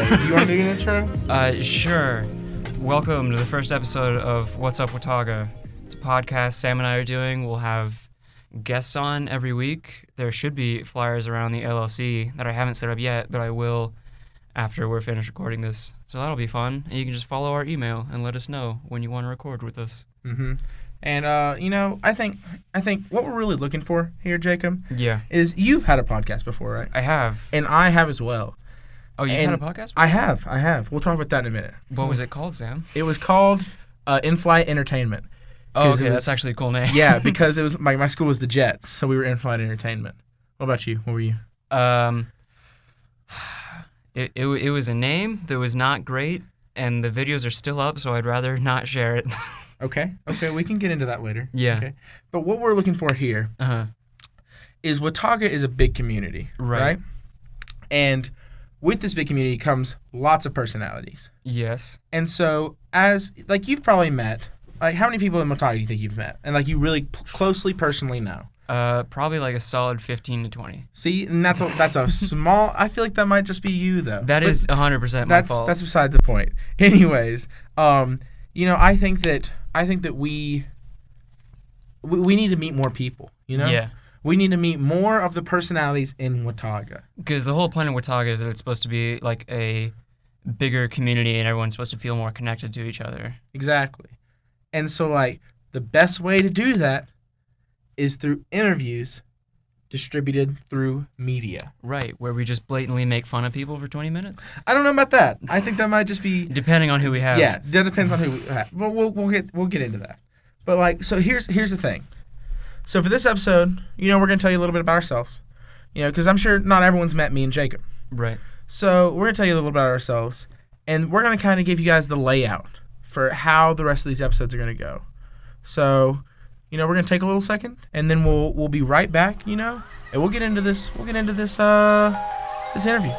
Do you want to do an intro? Sure. Welcome to the first episode of What's Up, Watauga. It's a podcast Sam and I are doing. We'll have guests on every week. There should be flyers around the LLC that I haven't set up yet, but I will after we're finished recording this. So that'll be fun. And you can just follow our email and let us know when you want to record with us. Mm-hmm. And, I think what we're really looking for here, Jacob, is you've had a podcast before, right? I have. And I have as well. Oh, you've had a podcast before? I have. We'll talk about that in a minute. What was it called, Sam? It was called In-Flight Entertainment. Oh, okay, that's actually a cool name. Yeah, because it was my school was the Jets, so we were In-Flight Entertainment. What about you? What were you? It was a name that was not great, and the videos are still up, so I'd rather not share it. Okay, we can get into that later. Yeah. Okay. But what we're looking for here is Watauga is a big community, right? And with this big community comes lots of personalities. Yes. And so you've probably met, how many people in Watauga do you think you've met? And you really closely personally know? Probably like a solid 15 to 20. See, and that's a small, I feel like that might just be you though. That is 100% my fault. That's beside the point. Anyways, I think that we need to meet more people, Yeah. We need to meet more of the personalities in Watauga. Because the whole point of Watauga is that it's supposed to be like a bigger community and everyone's supposed to feel more connected to each other. Exactly. And so, the best way to do that is through interviews distributed through media. Right, where we just blatantly make fun of people for 20 minutes? I don't know about that. I think that might just be... Depending on who we have. Yeah, that depends on who we have. Well, we'll get into that. But, so here's the thing. So for this episode, we're going to tell you a little bit about ourselves. Because I'm sure not everyone's met me and Jacob. Right. So we're going to tell you a little bit about ourselves. And we're going to kind of give you guys the layout for how the rest of these episodes are going to go. So, we're going to take a little second. And then we'll be right back, and we'll get into this. We'll get into this interview.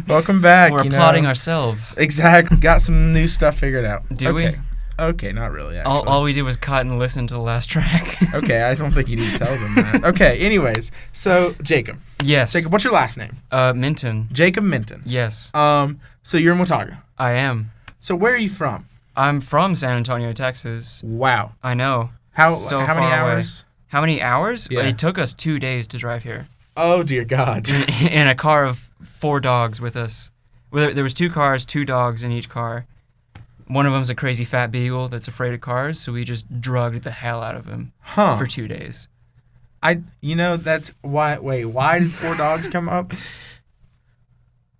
Welcome back. We're applauding ourselves. Exactly. Got some new stuff figured out. Do we? Okay, not really, actually. All we did was cut and listen to the last track. Okay, I don't think you need to tell them that. Okay, anyways. So, Jacob. Yes. Jacob, what's your last name? Minton. Jacob Minton. Yes. So you're in Watauga. I am. So where are you from? I'm from San Antonio, Texas. Wow. I know. How many hours? Away. How many hours? Yeah. It took us 2 days to drive here. Oh, dear God. In a car of 4 dogs with us. There was 2 cars, 2 dogs in each car. One of them's a crazy fat beagle that's afraid of cars, so we just drugged the hell out of him for 2 days. That's why. Wait, why did 4 dogs come up?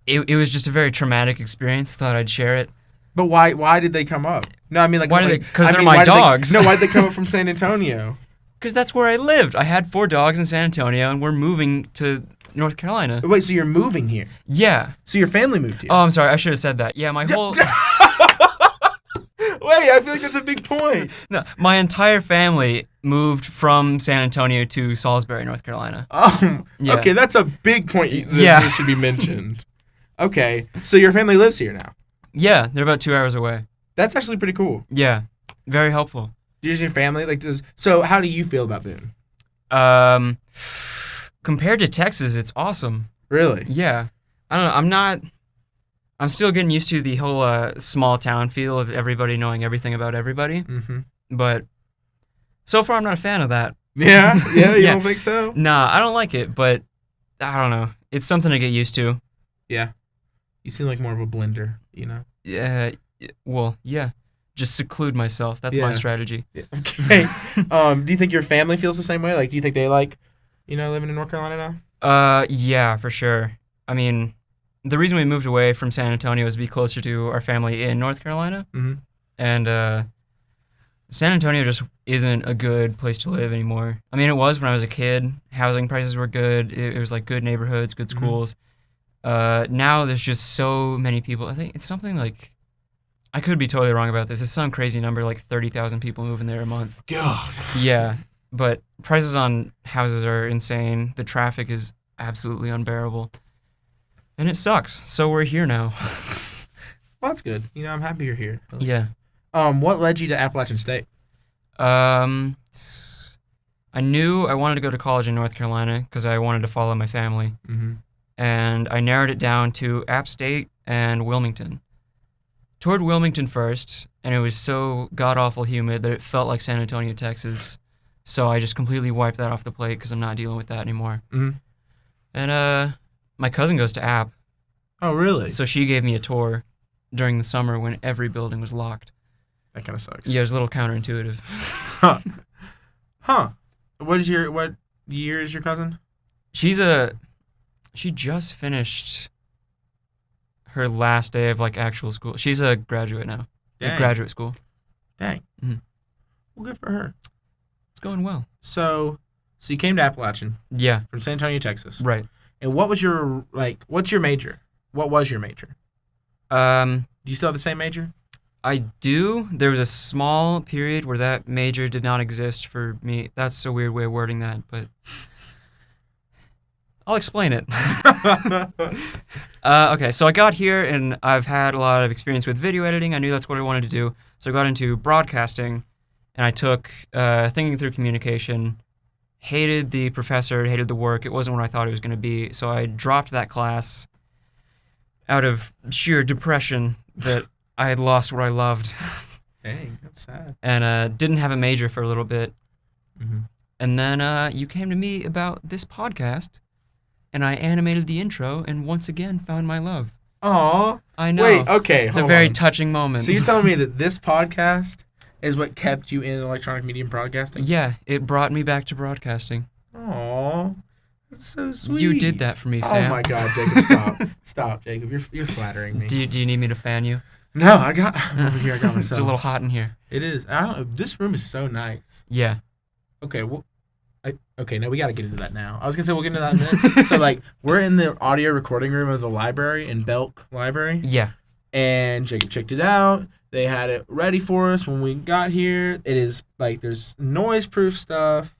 It was just a very traumatic experience. Thought I'd share it. But why did they come up? No, I mean because they're my dogs. Why did they come up from San Antonio? Because that's where I lived. I had 4 dogs in San Antonio, and we're moving to North Carolina. Wait, so you're moving here? Yeah. So your family moved here? Oh, I'm sorry. I should have said that. Yeah, my whole... Wait, I feel like that's a big point. No, my entire family moved from San Antonio to Salisbury, North Carolina. Yeah. Okay, that's a big point that should be mentioned. Okay, so your family lives here now? Yeah, they're about 2 hours away. That's actually pretty cool. Yeah, very helpful. Does your family, so how do you feel about Boone? Compared to Texas, it's awesome. Really? Yeah. I don't know, I'm still getting used to the whole small town feel of everybody knowing everything about everybody. Mm-hmm. But so far, I'm not a fan of that. Yeah? You don't think so? Nah, I don't like it, but I don't know. It's something to get used to. Yeah. You seem like more of a blender, Yeah. Well, yeah. Just seclude myself. That's my strategy. Yeah. Okay. Do you think your family feels the same way? Do you think they living in North Carolina now? Yeah, for sure. I mean, the reason we moved away from San Antonio is to be closer to our family in North Carolina. Mm-hmm. And San Antonio just isn't a good place to live anymore. I mean, it was when I was a kid. Housing prices were good. It was good neighborhoods, good schools. Mm-hmm. Now there's just so many people. I think it's something like, I could be totally wrong about this. It's some crazy number, 30,000 people moving there a month. God. Yeah, but prices on houses are insane. The traffic is absolutely unbearable. And it sucks. So we're here now. Well, that's good. I'm happy you're here. Yeah. What led you to Appalachian State? I knew I wanted to go to college in North Carolina because I wanted to follow my family. Mm-hmm. And I narrowed it down to App State and Wilmington. Toured Wilmington first, and it was so god-awful humid that it felt like San Antonio, Texas. So I just completely wiped that off the plate because I'm not dealing with that anymore. Mm-hmm. And my cousin goes to App. Oh, really? So she gave me a tour during the summer when every building was locked. That kind of sucks. Yeah, it was a little counterintuitive. Huh. What year is your cousin? She just finished her last day of like actual school. She's a graduate now. Dang. Like graduate school. Dang. Mhm. Well, good for her. It's going well. So you came to Appalachian Yeah, from San Antonio, Texas. right. And what's your major? What was your major? Um, Do you still have the same major? I do. There was a small period where that major did not exist for me. That's a weird way of wording that, but I'll explain it. Okay, so I got here and I've had a lot of experience with video editing. I knew that's what I wanted to do. So I got into broadcasting and I took thinking through communication. Hated the professor, hated the work. It wasn't what I thought it was going to be. So I dropped that class out of sheer depression that I had lost what I loved. Dang, that's sad. And didn't have a major for a little bit. Mm-hmm. And then you came to me about this podcast, and I animated the intro and once again found my love. Aw. I know. Wait, okay, It's a hold very on. touching moment. So you're telling me that this podcast is what kept you in electronic media and broadcasting? Yeah, it brought me back to broadcasting. Aw, that's so sweet. You did that for me, Sam. Oh my God, Jacob, stop. Stop, Jacob. You're flattering me. Do you need me to fan you? No, I got over here. I got myself. It's a little hot in here. It is. I don't know. This room is so nice. Yeah. Okay, well, okay, no, we got to get into that now. I was gonna say we'll get into that in a minute. So like, we're in the audio recording room of the library in Belk Library, Yeah. and Jacob checked it out. They had it ready for us when we got here. It is like there's noise-proof stuff.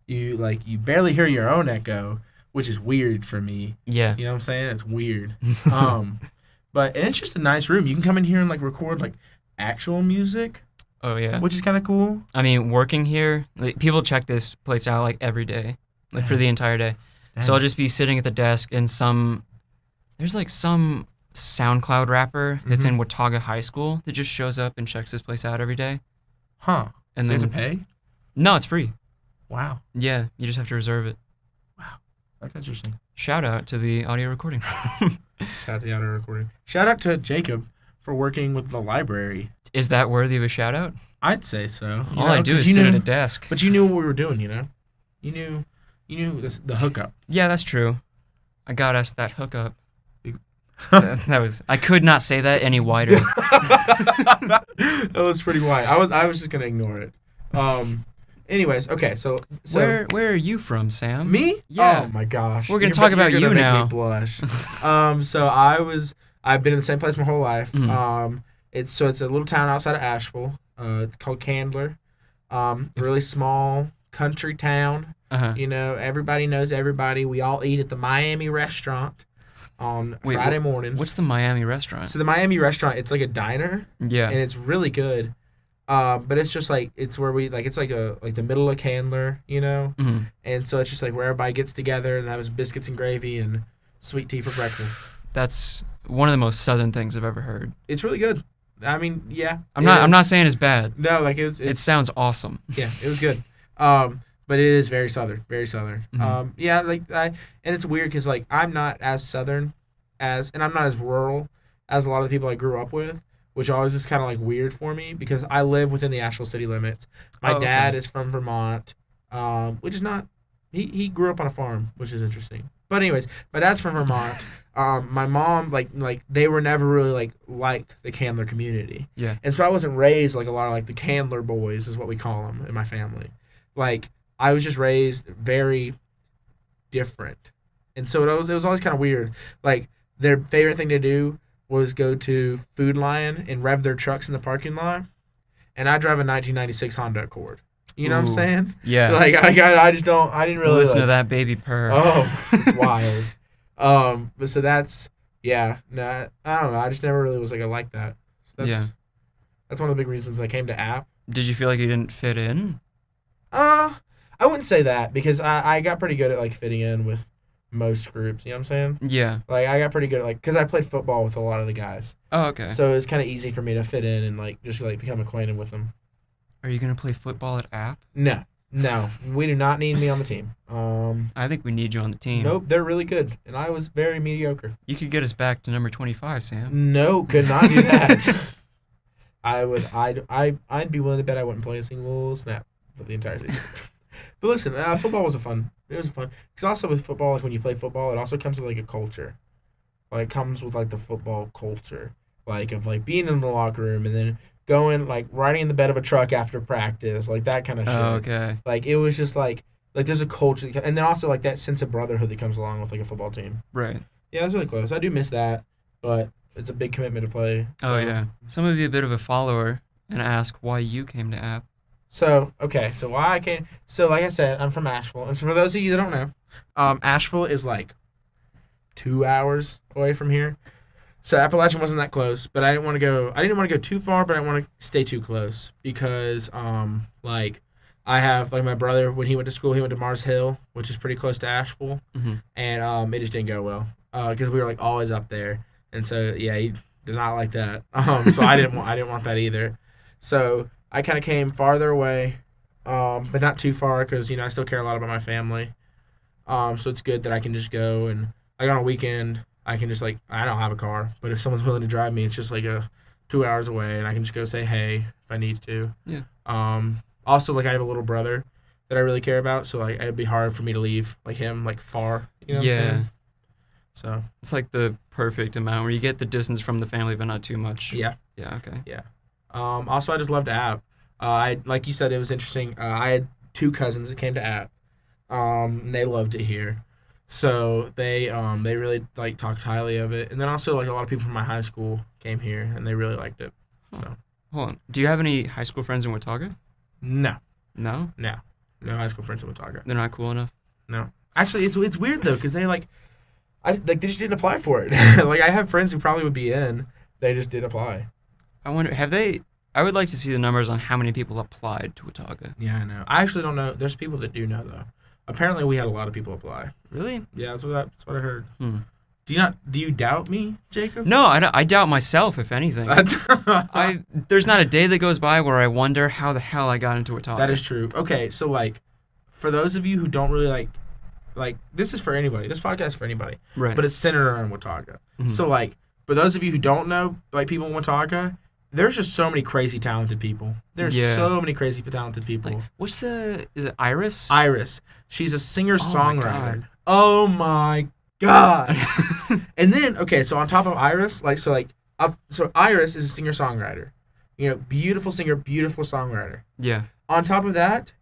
You barely hear your own echo, which is weird for me. Yeah. You know what I'm saying? It's weird. But and it's just a nice room. You can come in here and like record like actual music, Oh, yeah. which is kind of cool. I mean, working here, like, people check this place out like every day, like for the entire day. So I'll just be sitting at the desk and there's like some SoundCloud rapper that's in Watauga High School that just shows up and checks this place out every day. Huh? And So you then have to pay? No, it's free. Wow, Yeah, you just have to reserve it. that's interesting. Shout out to the audio recording. Shout out to the audio recording. Shout out to Jacob for working with the library. Is that worthy of a shout out? I'd say so. All I do is sit at a desk. But you knew what we were doing, you know? You knew the hookup. Yeah, that's true. I got us that hookup. I could not say that any wider. That was pretty wide. I was just gonna ignore it. Anyways, okay, so Where are you from, Sam? me? Yeah. Oh my gosh. We're gonna talk about you're you gonna now. Make me blush. So I've been in the same place my whole life. Mhm. It's a little town outside of Asheville. It's called Candler. Really small country town. Uh-huh. You know, everybody knows everybody. We all eat at the Miami restaurant on Wait, Friday mornings. What's the Miami restaurant? So the Miami restaurant, it's like a diner, Yeah. and it's really good. But it's just like it's where we like it's like the middle of Candler, you know, Mhm. and so it's just like where everybody gets together and has biscuits and gravy and sweet tea for breakfast. That's one of the most southern things I've ever heard. It's really good. I mean, yeah. I'm it not is. saying it's bad. No, like It sounds awesome. yeah, it was good. But it is very southern, very southern. Mhm. Yeah, and it's weird because like I'm not as southern and I'm not as rural as a lot of the people I grew up with, which always is kind of like weird for me because I live within the Asheville city limits. My Oh, okay. dad is from Vermont, which is not. He grew up on a farm, which is interesting. But anyways, my dad's from Vermont. My mom like they were never really like the Candler community. Yeah. And so I wasn't raised like a lot of like the Candler boys is what we call them in my family. Like I was just raised very different. And so it was always kind of weird. Like their favorite thing to do was go to Food Lion and rev their trucks in the parking lot. And I drive a 1996 Honda Accord. You know what I'm Ooh. saying? Yeah. Like I didn't really Listen to that baby purr. Oh, it's wild. But so that's yeah. No, I don't know. I just never really was like that. So Yeah. That's one of the big reasons I came to App. Did you feel like you didn't fit in? I I wouldn't say that because I got pretty good at like fitting in with most groups. You know what I'm saying? Yeah. Like I got pretty good at like because I played football with a lot of the guys, Oh, okay. so it was kind of easy for me to fit in and like just like become acquainted with them. Are you gonna play football at App? No, we do not need me on the team. I think we need you on the team. Nope, they're really good, and I was very mediocre. You could get us back to number 25, Sam. No, could not do that. I'd be willing to bet I wouldn't play a single snap for the entire season. But listen, football was fun. It was fun because also with football, like when you play football, it also comes with like a culture. Like it comes with like the football culture, like of like being in the locker room and then going like riding in the bed of a truck after practice, like that kind of shit. Oh, okay. Like it was just like there's a culture, and then also like that sense of brotherhood that comes along with like a football team. Right. Yeah, it was really close. I do miss that, but it's a big commitment to play. So. Oh, yeah. Some of you a bit of a follower and ask why you came to App. So, okay, so why I came... So, like I said, I'm from Asheville. And so for those of you that don't know, Asheville is like 2 hours away from here. So Appalachian wasn't that close, but I didn't want to go too far, but I didn't want to stay too close because, like, I have, like, my brother, when he went to school, he went to Mars Hill, which is pretty close to Asheville, and it just didn't go well because we were, like, always up there. And so, yeah, he did not like that. So I didn't want that either. So I kind of came farther away, but not too far because, I still care a lot about my family. So it's good that I can just go and, like, on a weekend, I can just, like, I don't have a car, but if someone's willing to drive me, it's just, like, 2 hours away, and I can just go say hey if I need to. Yeah. Also, like, I have a little brother that I really care about, so, like, it'd be hard for me to leave, like, him, like, far. You know what I'm saying? So. It's, like, the perfect amount where you get the distance from the family, but not too much. Yeah. Yeah, okay. Yeah. Also, I just loved App. Like you said, it was interesting. I had 2 cousins that came to App. And they loved it here. So they really like talked highly of it, and then also like a lot of people from my high school came here and they really liked it. So hold on, do you have any high school friends in Watauga? No high school friends in Watauga. They're not cool enough. No, actually, it's weird though because they they just didn't apply for it. Like I have friends who probably would be in, they just didn't apply. I wonder, have they? I would like to see the numbers on how many people applied to Watauga. Yeah, I know. I actually don't know. There's people that do know though. Apparently, we had a lot of people apply. Really? Yeah, that's what I heard. Do you doubt me, Jacob? No, I doubt myself, if anything. There's not a day that goes by where I wonder how the hell I got into Watauga. That is true. Okay, so like, for those of you who don't really like this is for anybody. This podcast is for anybody. Right. But it's centered around Watauga. So like, for those of you who don't know, like people in Watauga, there's just so many crazy talented people. There's so many crazy talented people. Like, is it Iris? Iris. She's a singer-songwriter. Oh my God. And then, okay, so on top of Iris, so Iris is a singer-songwriter. Beautiful singer, beautiful songwriter. Yeah. On top of that,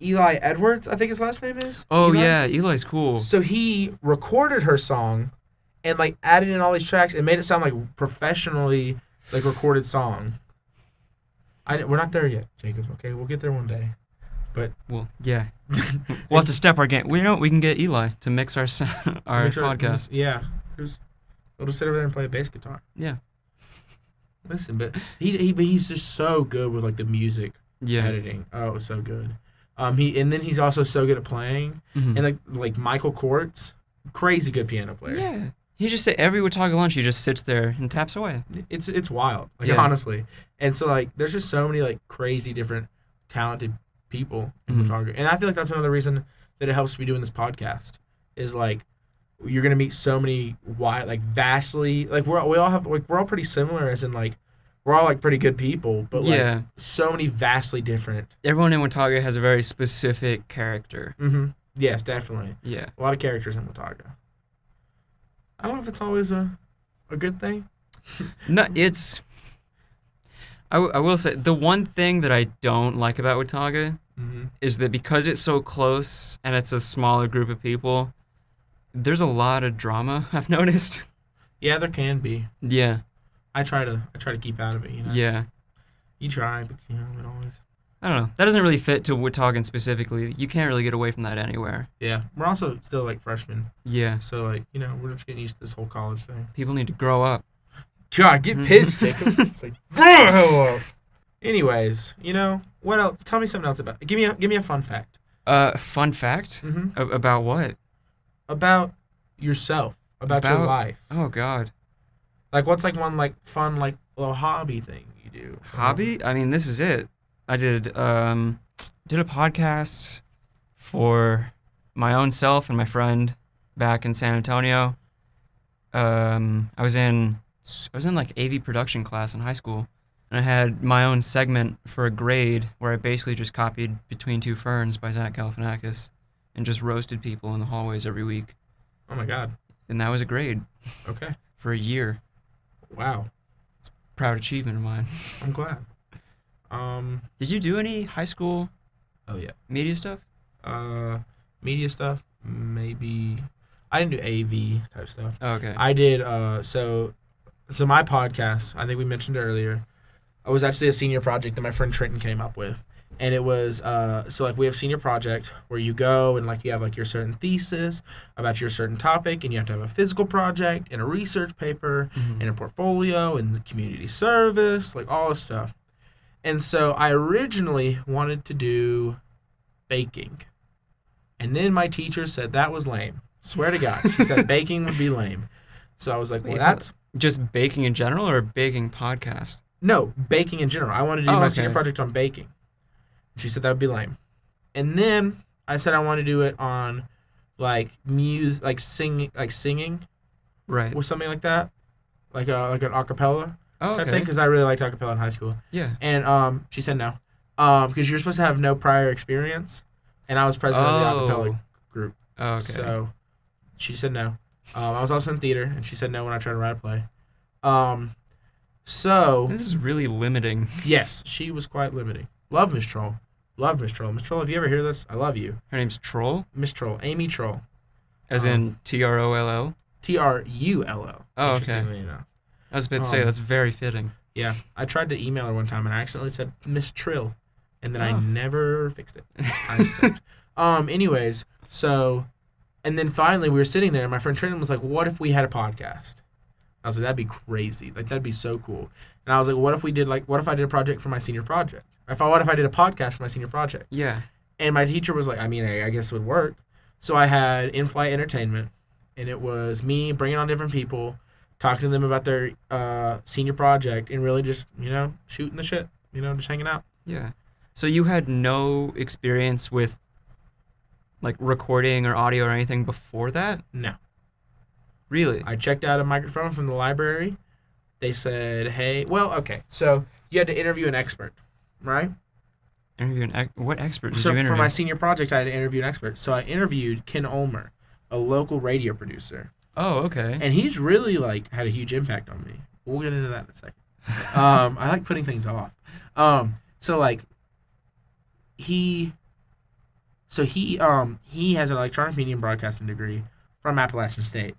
Eli Edwards, I think his last name is. Oh, yeah, Eli's cool. So he recorded her song and, like, added in all these tracks and made it sound like professionally, like, recorded song. We're not there yet, Jacob, okay? We'll get there one day. But well, yeah. We'll have to step our game. We can get Eli to mix our podcast. Yeah. We'll just sit over there and play a bass guitar. Yeah. Listen, but he's just so good with, like, the music editing. Oh, it was so good. And then he's also so good at playing. And like Michael Quartz, crazy good piano player. Yeah. He just said every Watauga lunch he just sits there and taps away. It's wild, honestly. And so like there's just so many like crazy different talented people in Watauga. And I feel like that's another reason that it helps me doing this podcast is like you're gonna meet so many vastly like we're all pretty similar as in like we're all like pretty good people, but like so many vastly different. Everyone in Watauga has a very specific character. Yes, definitely. Yeah. A lot of characters in Watauga. I don't know if it's always a good thing. No, it's... I will say, the one thing that I don't like about Watauga is that because it's so close and it's a smaller group of people, there's a lot of drama, I've noticed. Yeah, there can be. Yeah. I try to keep out of it, Yeah. You try, but it always... I don't know. That doesn't really fit to Wataugan specifically. You can't really get away from that anywhere. Yeah. We're also still, like, freshmen. Yeah. So, like, we're just getting used to this whole college thing. People need to grow up. God, get pissed, Jacob. It's like, grow up. Anyways, what else? Tell me something else about it. Give me a fun fact. Fun fact? Mm-hmm. About what? About yourself, about your life. Oh, God. Like, what's like one like fun like little hobby thing you do? Hobby? I mean, this is it. I did a podcast for my own self and my friend back in San Antonio. I was in like AV production class in high school, and I had my own segment for a grade where I basically just copied Between Two Ferns by Zach Galifianakis and just roasted people in the hallways every week. Oh my God. And that was a grade. Okay. For a year. Wow. Proud achievement of mine. I'm glad. Did you do any high school Oh yeah. media stuff? Media stuff, maybe. I didn't do AV type stuff. Oh, okay. I did. So my podcast, I think we mentioned it earlier, I was actually a senior project that my friend Trenton came up with, and it was so like we have senior project where you go and like you have like your certain thesis about your certain topic, and you have to have a physical project and a research paper and a portfolio and the community service, like all this stuff. And so I originally wanted to do baking. And then my teacher said that was lame. Swear to God. She said baking would be lame. So I was like, well, that's... Just baking in general or baking podcast? No, baking in general. I wanted to do my senior okay. project on baking. She said that would be lame. And then I said I want to do it on like music, like singing. Right. Or something like that. Like an acapella. Oh, okay. I think because I really liked acapella in high school. Yeah. And she said no. Because you're supposed to have no prior experience. And I was president of the acapella group. Oh, okay. So she said no. I was also in theater, and she said no when I tried to write a play. So this is really limiting. Yes, she was quite limiting. Love Miss Troll. Love Miss Troll. Miss Troll, if you ever hear this, I love you. Her name's Troll? Miss Troll. Amy Troll. As in Troll? Trull. Oh, okay. Interestingly enough. I was about to say, that's very fitting. Yeah. I tried to email her one time, and I accidentally said Miss Trill. And then I never fixed it. I just said, anyways, so, and then finally we were sitting there, and my friend Trenton was like, what if we had a podcast? I was like, that'd be crazy. Like, that'd be so cool. And I was like, what if I did a project for my senior project? What if I did a podcast for my senior project? Yeah. And my teacher was like, I mean, I guess it would work. So I had in-flight entertainment, and it was me bringing on different people, talking to them about their senior project, and really just, shooting the shit, just hanging out. Yeah. So you had no experience with, like, recording or audio or anything before that? No. Really? I checked out a microphone from the library. They said, hey, well, okay. So you had to interview an expert, right? What expert did you interview? For my senior project, I had to interview an expert. So I interviewed Ken Ulmer, a local radio producer. Oh, okay. And he's really, had a huge impact on me. We'll get into that in a second. I like putting things off. He has an electronic media and broadcasting degree from Appalachian State.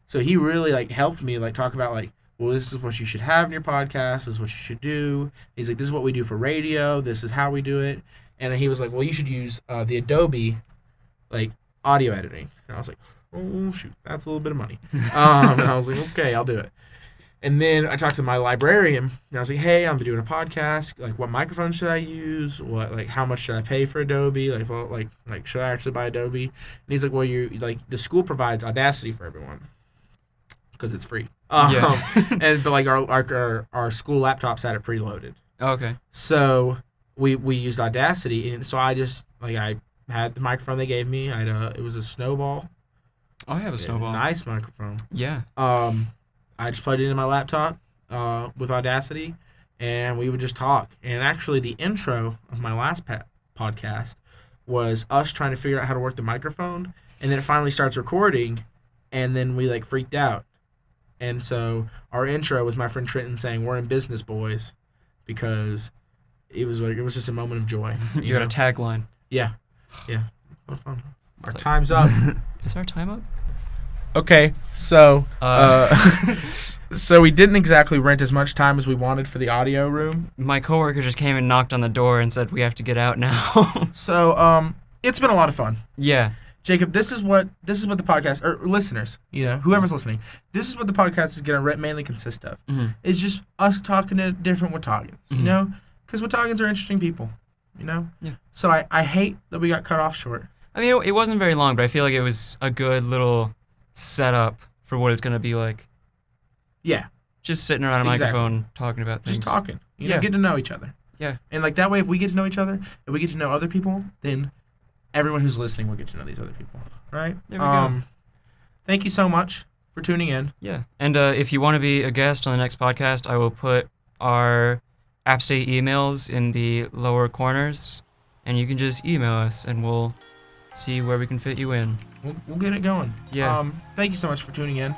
So he really helped me talk about well, this is what you should have in your podcast, this is what you should do. He's like, this is what we do for radio, this is how we do it. And then he was like, well, you should use the Adobe audio editing. And I was like, oh shoot, that's a little bit of money. And I was like, okay, I'll do it. And then I talked to my librarian, and I was like, hey, I'm doing a podcast. What microphone should I use? How much should I pay for Adobe? Should I actually buy Adobe? And he's like, well, the school provides Audacity for everyone because it's free. But our school laptops had it preloaded. Oh, okay. So we used Audacity, and so I just I had the microphone they gave me. It was a Snowball. Oh, I have a Snowball. Nice microphone. Yeah. I just plugged it into my laptop with Audacity, and we would just talk. And actually, the intro of my last podcast was us trying to figure out how to work the microphone, and then it finally starts recording, and then we freaked out. And so our intro was my friend Trenton saying, "We're in business, boys," because it was just a moment of joy. You got a tagline. Yeah. What fun. Our time's up. Is our time up? Okay, so so we didn't exactly rent as much time as we wanted for the audio room. My coworker just came and knocked on the door and said we have to get out now. So it's been a lot of fun. Yeah. Jacob, this is what the podcast, or listeners, whoever's listening, this is what the podcast is going to mainly consist of. Mm-hmm. It's just us talking to different Wataugans, because Wataugans are interesting people. you know? Yeah. So I hate that we got cut off short. I mean, it wasn't very long, but I feel like it was a good little setup for what it's going to be like. Yeah. Just sitting around a Exactly. microphone talking about things. Just talking. You know, Yeah. get to know each other. Yeah. And like that way, if we get to know each other, if we get to know other people, then everyone who's listening will get to know these other people, right? There we go. Thank you so much for tuning in. Yeah. And if you want to be a guest on the next podcast, I will put our App State emails in the lower corners, and you can just email us, and we'll see where we can fit you in. We'll get it going. Yeah. Thank you so much for tuning in.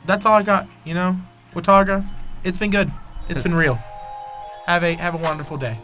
That's all I got. You know, Watauga, it's been good. It's been real. Have a wonderful day.